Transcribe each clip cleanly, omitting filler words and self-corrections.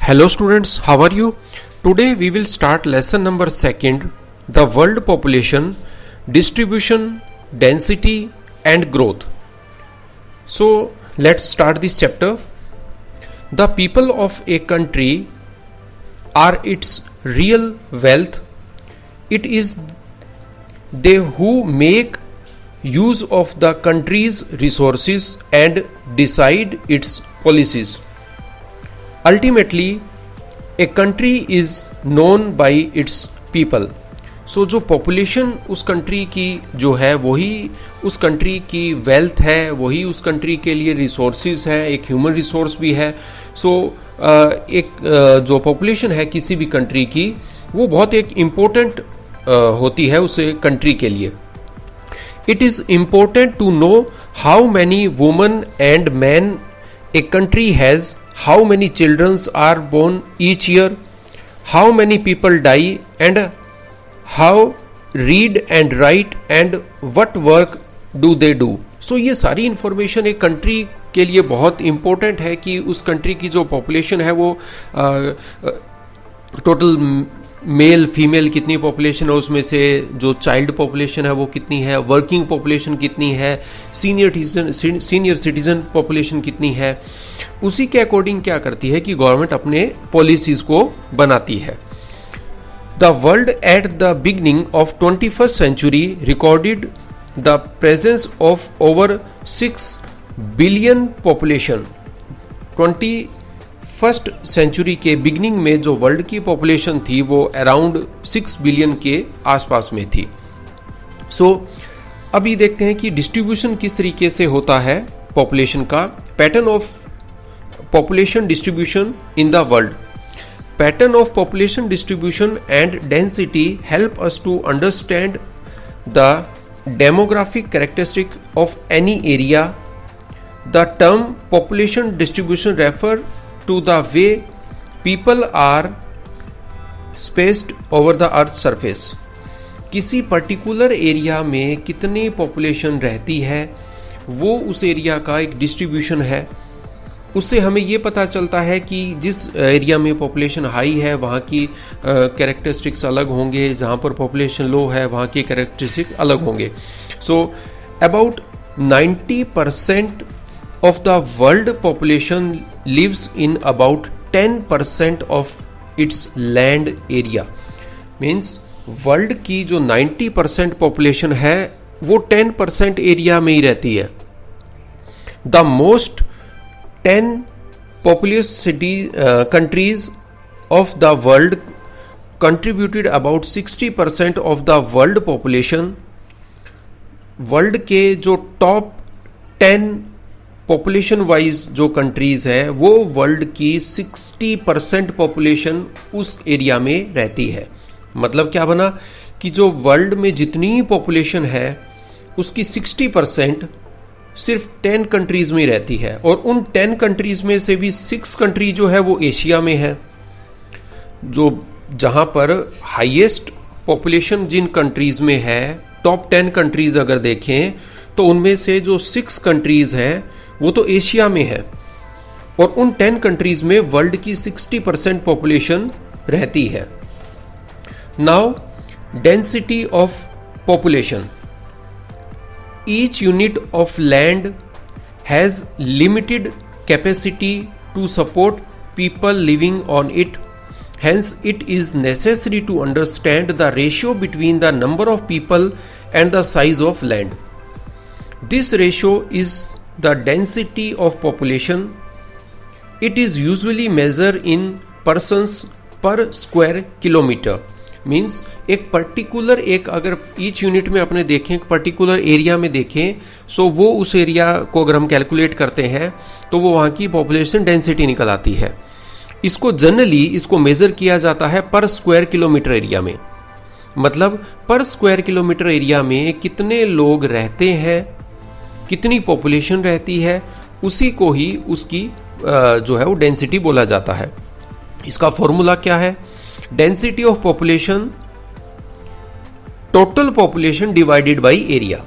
Hello students, how are you? Today we will start lesson number 2, the world population, distribution, density and growth. So let's start this chapter. The people of a country are its real wealth. It is they who make use of the country's resources and decide its policies. Ultimately, a country is known by its people. So जो population उस country की जो है वही उस country की wealth है, वही उस कंट्री के लिए रिसोर्सेज है, एक ह्यूमन रिसोर्स भी है. सो एक जो पॉपुलेशन है किसी भी कंट्री की वो बहुत एक इम्पोर्टेंट होती है उस कंट्री के लिए. It is important to know how many women and man a country has, how many children are born each year, how many people die, and how read and write and what work do they do. So ये सारी information एक country के लिए बहुत important है कि उस country की जो पॉपुलेशन है वो टोटल मेल फीमेल कितनी पॉपुलेशन है, उसमें से जो चाइल्ड पॉपुलेशन है वो कितनी है, वर्किंग पॉपुलेशन कितनी है, सीनियर सिटीजन पॉपुलेशन कितनी है. उसी के अकॉर्डिंग क्या करती है कि गवर्नमेंट अपने पॉलिसीज को बनाती है. The world at the beginning of 21st century recorded the presence of over 6 billion population. 21st century के बिगनिंग में जो वर्ल्ड की पॉपुलेशन थी वो अराउंड 6 बिलियन के आसपास में थी. सो अभी देखते हैं कि डिस्ट्रीब्यूशन किस तरीके से होता है पॉपुलेशन का. Pattern of population distribution in the world. Pattern of population distribution and density help us to understand the demographic characteristic of any area. The term population distribution refer to the way people are spaced over the earth's surface. किसी particular area में कितनी population रहती है वो उस area का एक distribution है. उससे हमें ये पता चलता है कि जिस एरिया में पॉपुलेशन हाई है वहाँ की कैरेक्टरिस्टिक्स अलग होंगे, जहाँ पर पॉपुलेशन लो है वहाँ की कैरेक्टरिस्टिक अलग होंगे. So about 90% of the world population lives in about 10% of its land area. Means world की जो 90% पॉपुलेशन है वो 10% एरिया में ही रहती है. The most 10 populous countries of the world contributed about 60% of the world population. World के जो top 10 population wise जो कंट्रीज है वो वर्ल्ड की 60% पॉपुलेशन उस एरिया में रहती है. मतलब क्या बना कि जो वर्ल्ड में जितनी पॉपुलेशन है उसकी 60% सिर्फ 10 कंट्रीज में रहती है. और उन 10 कंट्रीज में से भी 6 कंट्री जो है वो एशिया में है. जो जहां पर हाईएस्ट पॉपुलेशन जिन कंट्रीज में है, टॉप 10 कंट्रीज अगर देखें तो उनमें से जो 6 कंट्रीज हैं वो तो एशिया में है. और उन 10 कंट्रीज में वर्ल्ड की 60% पॉपुलेशन रहती है. Now density of population. Each unit of land has limited capacity to support people living on it. Hence, it is necessary to understand the ratio between the number of people and the size of land. This ratio is the density of population. It is usually measured in persons per square kilometer. Means एक particular एक अगर each unit में अपने देखें, एक particular area में देखें, सो वो उस एरिया को अगर हम कैलकुलेट करते हैं तो वो वहाँ की पॉपुलेशन डेंसिटी निकल आती है. इसको जनरली इसको मेज़र किया जाता है पर स्क्वायर किलोमीटर एरिया में. मतलब पर स्क्वायर किलोमीटर एरिया में कितने लोग रहते हैं, कितनी पॉपुलेशन रहती है, उसी को ही उसकी जो है वो डेंसिटी बोला जाता है. इसका फॉर्मूला क्या है? Density of population total population divided by area.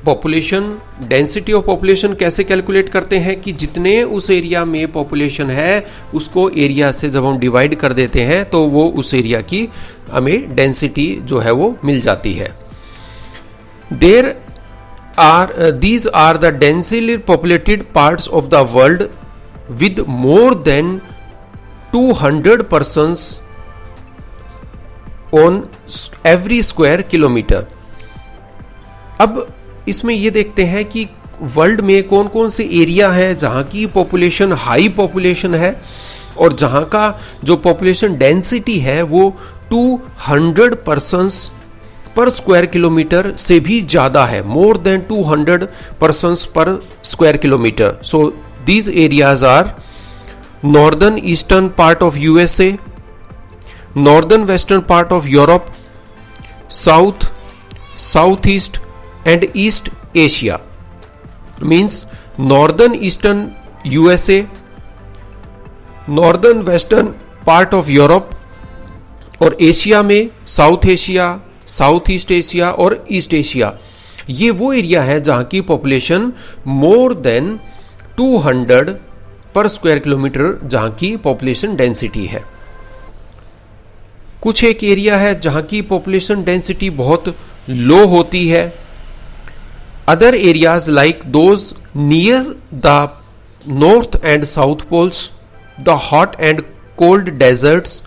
Population, density of population कैसे कैलकुलेट करते हैं कि जितने उस एरिया में पॉपुलेशन है उसको एरिया से जब हम डिवाइड कर देते हैं तो वो उस एरिया की हमें डेंसिटी जो है वो मिल जाती है। These are the densely populated parts of the world with more than 200 persons on every square kilometer। अब इसमें ये देखते हैं कि वर्ल्ड में कौन कौन से एरिया है जहां की पॉपुलेशन हाई पॉपुलेशन है और जहां का जो पॉपुलेशन डेंसिटी है वो 200 पर्सन्स पर स्क्वायर किलोमीटर से भी ज्यादा है, more than 200 persons per square kilometre. So these areas are northern eastern part of USA, northern western part of Europe, South, South East and East Asia. Means northern eastern USA, northern western part of Europe और Asia में South Asia, South East Asia और East Asia. ये वो area है जहां की population मोर than 200 पर square kilometre जहां की पॉपुलेशन डेंसिटी है। कुछ एक एरिया है जहां की पॉपुलेशन डेंसिटी बहुत लो होती है। Other areas like those near the north and south poles, the hot and cold deserts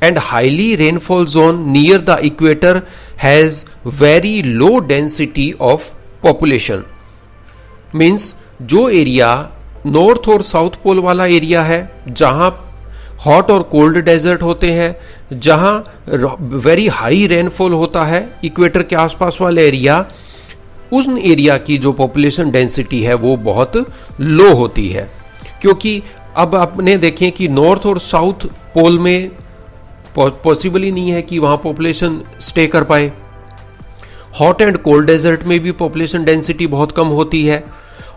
and highly rainfall zone near the equator has very low density of population। Means जो area north और south pole वाला area है जहां hot और cold desert होते हैं, जहां very high rainfall होता है, इक्वेटर के आसपास वाला एरिया, उन एरिया की जो पॉपुलेशन डेंसिटी है वो बहुत लो होती है। क्योंकि अब आपने देखें कि नॉर्थ और साउथ पोल में पॉसिबल ही नहीं है कि वहां पॉपुलेशन स्टे कर पाए। हॉट एंड कोल्ड डेजर्ट में भी पॉपुलेशन डेंसिटी बहुत कम होती है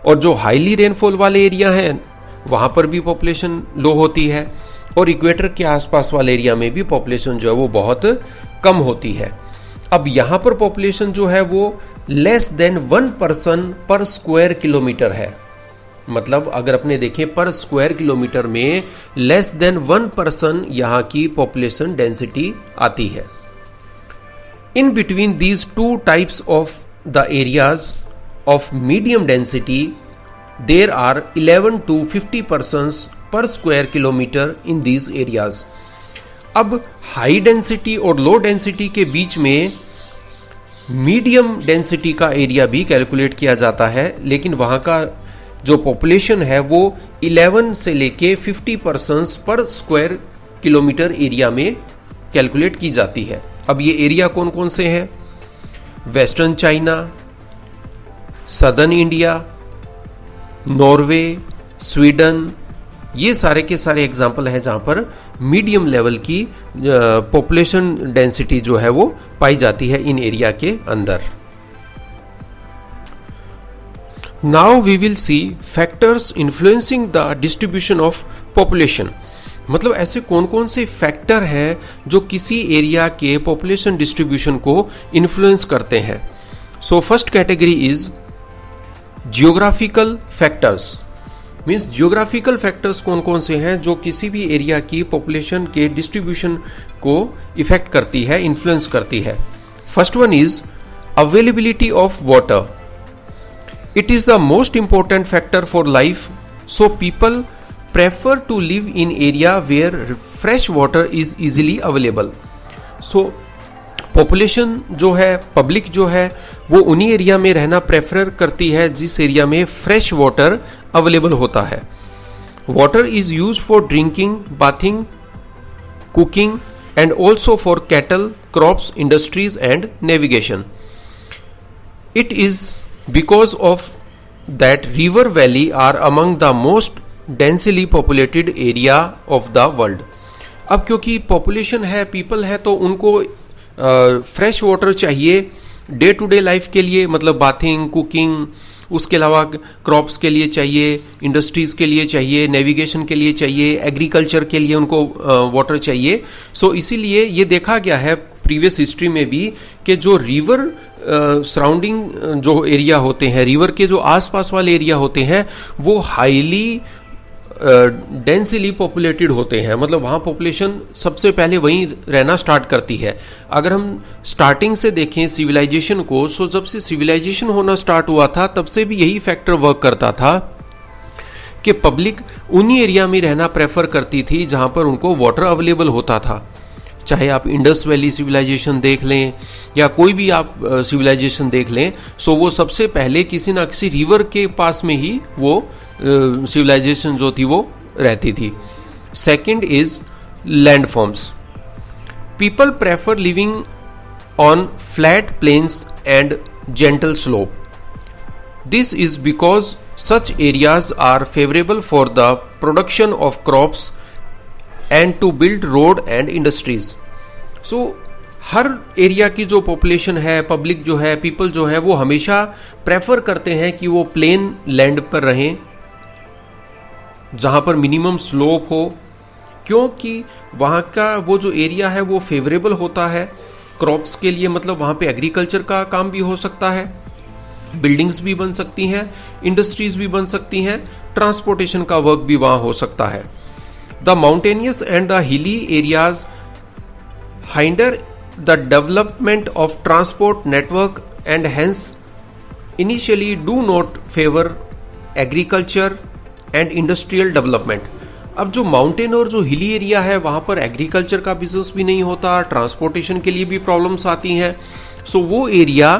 और जो हाईली रेनफॉल वाले एरिया हैं वहां पर भी पॉपुलेशन लो होती है और इक्वेटर के आसपास वाले एरिया में भी पॉपुलेशन जो है वो बहुत कम होती है। अब यहां पर पॉपुलेशन जो है वो less than 1 person per square kilometre है। मतलब अगर अपने देखें पर स्क्वायर किलोमीटर में लेस देन 1 पर्सन यहां की पॉपुलेशन डेंसिटी आती है। In between these two types of the areas of medium density there are 11 to 50 persons per square kilometre in these areas. अब हाई डेंसिटी और low density के बीच में मीडियम डेंसिटी का एरिया भी कैलकुलेट किया जाता है, लेकिन वहां का जो पॉपुलेशन है वो 11 से लेके 50 persons per square kilometre area में कैलकुलेट की जाती है। अब ये एरिया कौन कौन से हैं? Western China, southern India, Norway, Sweden, ये सारे के सारे एग्जाम्पल हैं जहां पर मीडियम लेवल की पॉपुलेशन डेंसिटी जो है वो पाई जाती है इन एरिया के अंदर। Now we will see factors influencing the distribution of population. मतलब ऐसे कौन कौन से फैक्टर हैं जो किसी एरिया के पॉपुलेशन डिस्ट्रीब्यूशन को इन्फ्लुएंस करते हैं। So first category is geographical factors. Means geographical factors कौन कौन से हैं जो किसी भी एरिया की पॉपुलेशन के डिस्ट्रीब्यूशन को इफेक्ट करती है, इन्फ्लुएंस करती है। First one is availability of water. It is the most important factor for life, so people prefer to live in area where fresh water is easily available. So population जो है, public जो है, वो उन्हीं area में रहना prefer करती है जिस एरिया में फ्रेश वाटर अवेलेबल होता है। Water is use for drinking, bathing, cooking and also for cattle, crops, industries and navigation. It is because of that river valley are among the most densely populated area of the world। अब क्योंकि population है, people है, तो उनको fresh water चाहिए day to day life के लिए, मतलब बाथिंग, कुकिंग, उसके अलावा क्रॉप्स के लिए चाहिए, इंडस्ट्रीज के लिए चाहिए, नेविगेशन के लिए चाहिए, एग्रीकल्चर के लिए उनको वाटर चाहिए। सो इसीलिए ये देखा गया है प्रीवियस हिस्ट्री में भी कि जो रिवर सराउंडिंग जो एरिया होते हैं, रिवर के जो आसपास वाले एरिया होते हैं, वो हाईली डेंसली पॉपुलेटेड होते हैं। मतलब वहाँ पॉपुलेशन सबसे पहले वहीं रहना स्टार्ट करती है। अगर हम स्टार्टिंग से देखें सिविलाइजेशन को, सो जब से सिविलाइजेशन होना स्टार्ट हुआ था तब से भी यही फैक्टर वर्क करता था कि पब्लिक उन्हीं एरिया में रहना प्रेफर करती थी जहाँ पर उनको वाटर अवेलेबल होता था। चाहे आप इंडस वैली सिविलाइजेशन देख लें या कोई भी आप सिविलाइजेशन देख लें, सो वो सबसे पहले किसी ना किसी रिवर के पास में ही वो सिविलाइजेशन जो थी वो रहती थी। Second is landforms. People prefer living on flat plains and gentle slope. This is because such areas are favorable for the production of crops and to build road and industries. So her area की जो population है, public जो है, people जो है, वो हमेशा prefer करते हैं कि वो प्लेन लैंड पर रहें जहां पर मिनिमम स्लोप हो, क्योंकि वहां का वो जो एरिया है वो फेवरेबल होता है क्रॉप्स के लिए। मतलब वहां पे एग्रीकल्चर का काम भी हो सकता है, बिल्डिंग्स भी बन सकती हैं, इंडस्ट्रीज भी बन सकती हैं, ट्रांसपोर्टेशन का वर्क भी वहां हो सकता है। The mountainous and the hilly areas hinder the development of transport network and hence initially do not favour agriculture and industrial development. अब जो माउंटेन और जो हिली एरिया है वहां पर एग्रीकल्चर का बिजनेस भी नहीं होता, ट्रांसपोर्टेशन के लिए भी प्रॉब्लम्स आती हैं। सो वो एरिया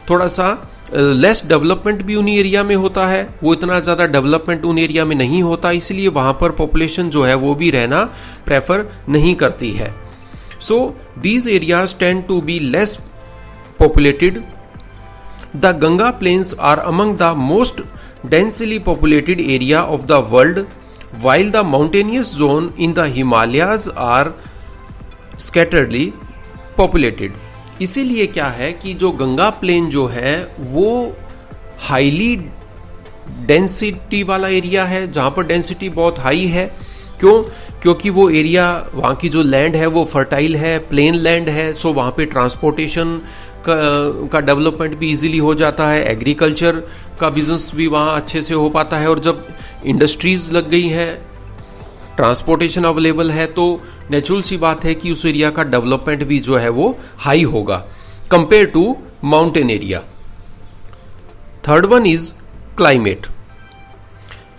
थोड़ा सा लेस डेवलपमेंट भी उन एरिया में होता है, वो इतना ज़्यादा डेवलपमेंट उन एरिया में नहीं होता, इसलिए वहाँ पर पॉपुलेशन जो है वो भी रहना प्रेफर नहीं करती है। So these areas tend to be less populated. The Ganga plains are among the most densely populated area of the world, while the mountainous zone in the Himalayas are scatteredly populated। इसीलिए क्या है कि जो Ganga plane जो है वो highly density वाला area है, जहाँ पर डेंसिटी बहुत हाई है। क्यों? क्योंकि वो एरिया, वहाँ की जो लैंड है वो फर्टाइल है, प्लेन लैंड है। सो वहाँ पे ट्रांसपोर्टेशन का डेवलपमेंट भी इजीली हो जाता है, एग्रीकल्चर का बिजनेस भी वहाँ अच्छे से हो पाता है। और जब इंडस्ट्रीज लग गई हैं, ट्रांसपोर्टेशन अवेलेबल है, तो नेचुरल सी बात है कि उस एरिया का डेवलपमेंट भी जो है वो हाई होगा compare to mountain area. Third one is climate.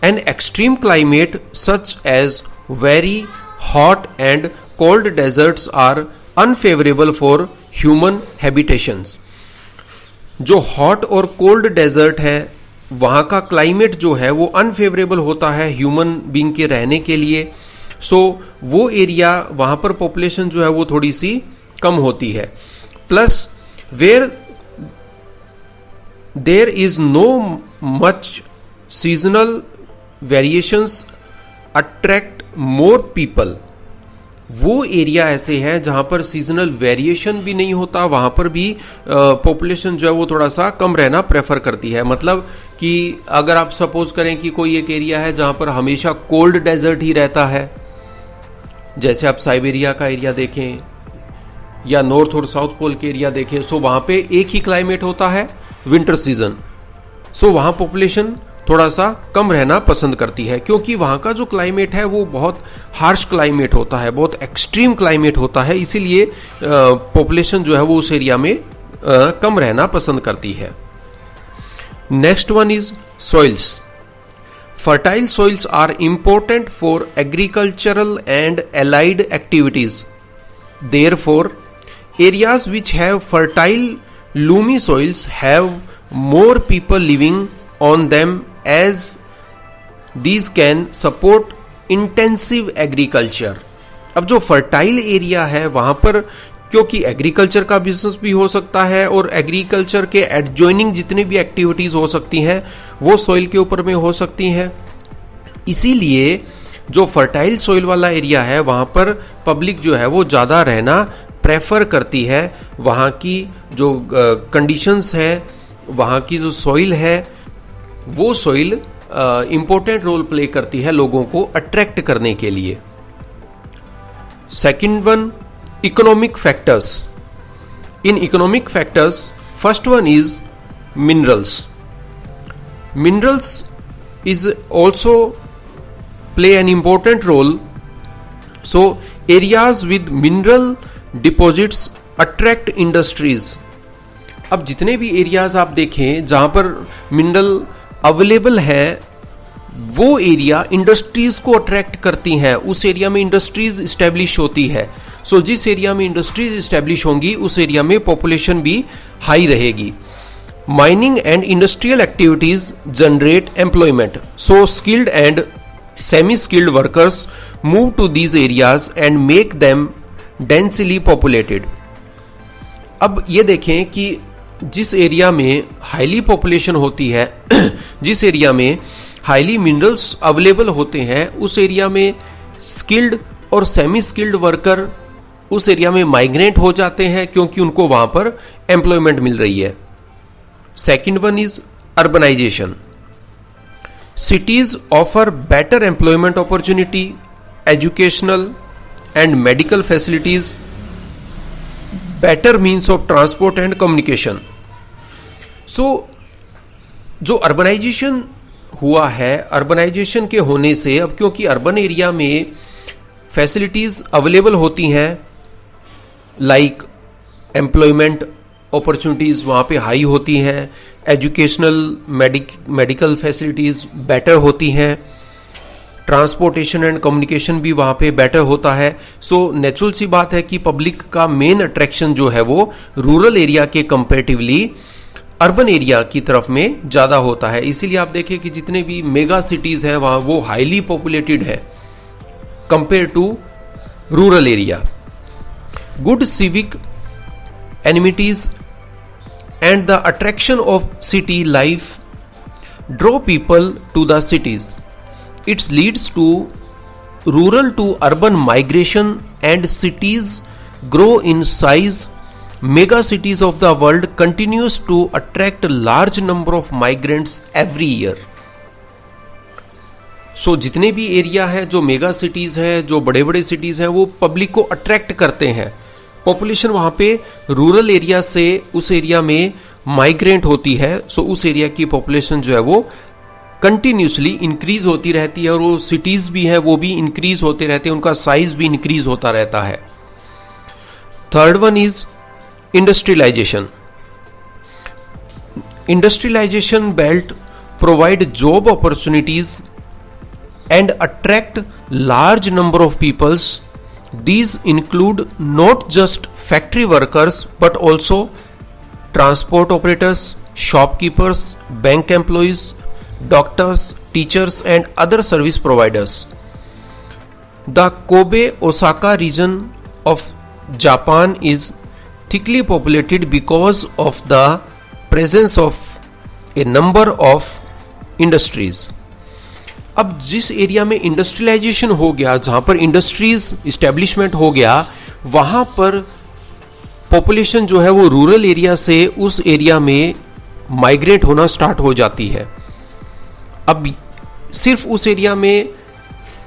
An extreme climate such as very hot and cold deserts are unfavourable for human habitations. जो हॉट और कोल्ड डेजर्ट है वहां का क्लाइमेट जो है वो अनफेवरेबल होता है ह्यूमन बीइंग के रहने के लिए। सो वो एरिया, वहां पर पॉपुलेशन जो है वो थोड़ी सी कम होती है। Plus where there is no much seasonal variations attract more people. वो एरिया ऐसे हैं जहां पर सीजनल वेरिएशन भी नहीं होता, वहां पर भी पॉपुलेशन जो है वो थोड़ा सा कम रहना प्रेफर करती है। मतलब कि अगर आप सपोज करें कि कोई एक एरिया है जहां पर हमेशा कोल्ड डेजर्ट ही रहता है, जैसे आप साइबेरिया का एरिया देखें या नॉर्थ और साउथ पोल के एरिया देखें, सो वहां पे एक ही क्लाइमेट होता है, विंटर सीजन। सो वहां पॉपुलेशन थोड़ा सा कम रहना पसंद करती है, क्योंकि वहां का जो क्लाइमेट है वो बहुत हार्श क्लाइमेट होता है, बहुत एक्सट्रीम क्लाइमेट होता है। इसीलिए पॉपुलेशन जो है वो उस एरिया में कम रहना पसंद करती है। Next one is soils. Fertile soils are important for agricultural and allied activities. Therefore areas which have fertile loamy soils have more people living on them as these can support intensive agriculture। अब जो fertile area है वहां पर क्योंकि agriculture का business भी हो सकता है और एग्रीकल्चर के एडजॉइनिंग जितने भी एक्टिविटीज हो सकती हैं वो सॉइल के ऊपर में हो सकती हैं। इसीलिए जो फर्टाइल सॉइल वाला एरिया है वहां पर पब्लिक जो है वो ज़्यादा रहना प्रेफर करती है। वहाँ की जो कंडीशंस है, वहाँ की जो सॉइल है, वो सॉइल इंपॉर्टेंट रोल प्ले करती है लोगों को अट्रैक्ट करने के लिए। Second one, economic factors. In economic factors, first one is minerals. Minerals is also play an important role. So areas with mineral deposits attract industries. अब जितने भी एरियाज आप देखें जहां पर मिनरल अवेलेबल है, वो एरिया इंडस्ट्रीज को अट्रैक्ट करती हैं, उस एरिया में इंडस्ट्रीज स्टैब्लिश होती है. सो जिस एरिया में इंडस्ट्रीज स्टैब्लिश होंगी उस एरिया में पॉपुलेशन भी हाई रहेगी. Mining and industrial activities generate employment. So skilled and semi skilled workers move to these areas and make them densely populated. अब ये देखें कि जिस एरिया में हाईली पॉपुलेशन होती है, जिस एरिया में हाईली मिनरल्स अवेलेबल होते हैं, उस एरिया में स्किल्ड और सेमी स्किल्ड वर्कर उस एरिया में माइग्रेट हो जाते हैं क्योंकि उनको वहां पर एम्प्लॉयमेंट मिल रही है. Second one is urbanisation. Cities offer better employment opportunity, educational and medical facilities, better means of transport and communication. So जो अर्बनाइजेशन हुआ है, अर्बनाइजेशन के होने से अब क्योंकि अर्बन एरिया में फैसिलिटीज अवेलेबल होती हैं, लाइक एम्प्लॉयमेंट अपॉर्चुनिटीज वहाँ पे हाई होती हैं, एजुकेशनल मेडिकल फैसिलिटीज बेटर होती हैं, ट्रांसपोर्टेशन एंड कम्युनिकेशन भी वहाँ पे बेटर होता है. सो नेचुरल सी बात है कि पब्लिक का मेन अट्रैक्शन जो है वो रूरल एरिया के कंपैरेटिवली अर्बन एरिया की तरफ में ज़्यादा होता है. इसीलिए आप देखें कि जितने भी मेगा सिटीज़ हैं वहाँ वो हाईली पॉपुलेटेड है compare to rural area. Good civic amenities and the attraction of city life draw people to the cities. It leads to rural to urban migration and cities grow in size. Mega cities of the world continues to attract a large number of migrants every year. So जितने भी area है जो mega cities है, जो बड़े बड़े cities हैं, वो पब्लिक को अट्रैक्ट करते हैं. पॉपुलेशन वहाँ पे रूरल एरिया से उस एरिया में माइग्रेट होती है. सो उस एरिया की पॉपुलेशन जो है वो कंटिन्यूसली इंक्रीज होती रहती है और वो सिटीज भी है वो भी इंक्रीज होते रहते हैं, उनका साइज भी इंक्रीज होता रहता है. Third one is industrialisation. Industrialisation belt provide job opportunities and attract large number of peoples. These include not just factory workers but also transport operators, shopkeepers, bank employees, doctors, teachers and other service providers. The Kobe Osaka region of Japan is thickly populated because of the presence of a number of industries. अब जिस area में industrialisation हो गया, जहां पर industries establishment हो गया, वहां पर पॉपुलेशन जो है वो रूरल एरिया से उस एरिया में माइग्रेट होना स्टार्ट हो जाती है. अब सिर्फ उस एरिया में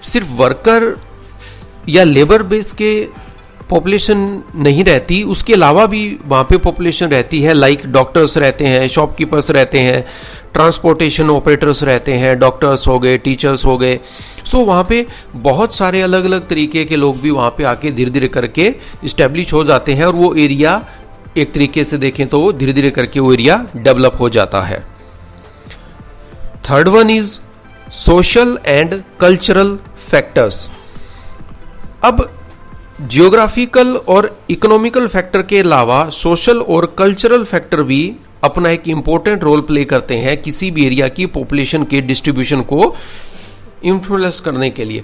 सिर्फ वर्कर या लेबर बेस के पॉपुलेशन नहीं रहती, उसके अलावा भी वहाँ पे पॉपुलेशन रहती है. लाइक डॉक्टर्स रहते हैं, शॉपकीपर्स रहते हैं, ट्रांसपोर्टेशन ऑपरेटर्स रहते हैं, डॉक्टर्स हो गए, टीचर्स हो गए. सो वहाँ पे बहुत सारे अलग अलग तरीके के लोग भी वहाँ पे आके धीरे धीरे करके इस्टेब्लिश हो जाते हैं और वो एरिया एक तरीके से देखें तो धीरे धीरे करके वो एरिया डेवलप हो जाता है. Third one is social and cultural factors. अब जियोग्राफिकल और इकोनॉमिकल फैक्टर के अलावा सोशल और कल्चरल फैक्टर भी अपना एक इंपॉर्टेंट रोल प्ले करते हैं किसी भी एरिया की पॉपुलेशन के डिस्ट्रीब्यूशन को इन्फ्लुएंस करने के लिए.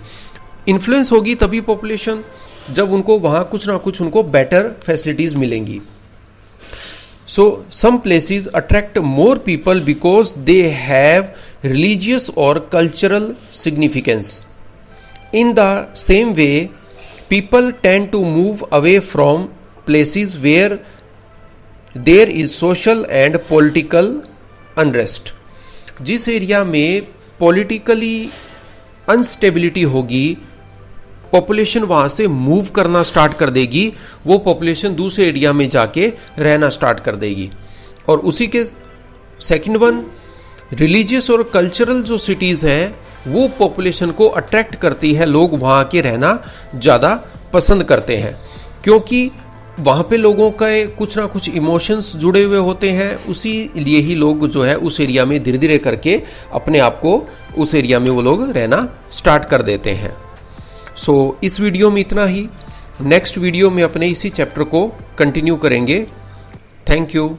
इन्फ्लुएंस होगी तभी पॉपुलेशन जब उनको वहां कुछ ना कुछ उनको बेटर फैसिलिटीज मिलेंगी. So some places attract more people because they have religious or cultural significance. In the same way, people tend to move away from places where there is social and political unrest. जिस area में politically instability होगी population वहां से move करना start कर देगी, वो population दूसरे एरिया में जाके रहना स्टार्ट कर देगी। और उसी के सेकंड वन, रिलीजियस और कल्चरल जो सिटीज हैं वो पॉपुलेशन को अट्रैक्ट करती है, लोग वहां के रहना ज्यादा पसंद करते हैं क्योंकि वहां पे लोगों के कुछ ना कुछ इमोशंस जुड़े हुए होते हैं। उसी लिए ही लोग जो है उस एरिया में धीरे धीरे करके अपने आप को उस एरिया में वो लोग रहना स्टार्ट कर देते हैं। सो इस वीडियो में इतना ही। नेक्स्ट वीडियो में अपने इसी चैप्टर को कंटिन्यू करेंगे। Thank you.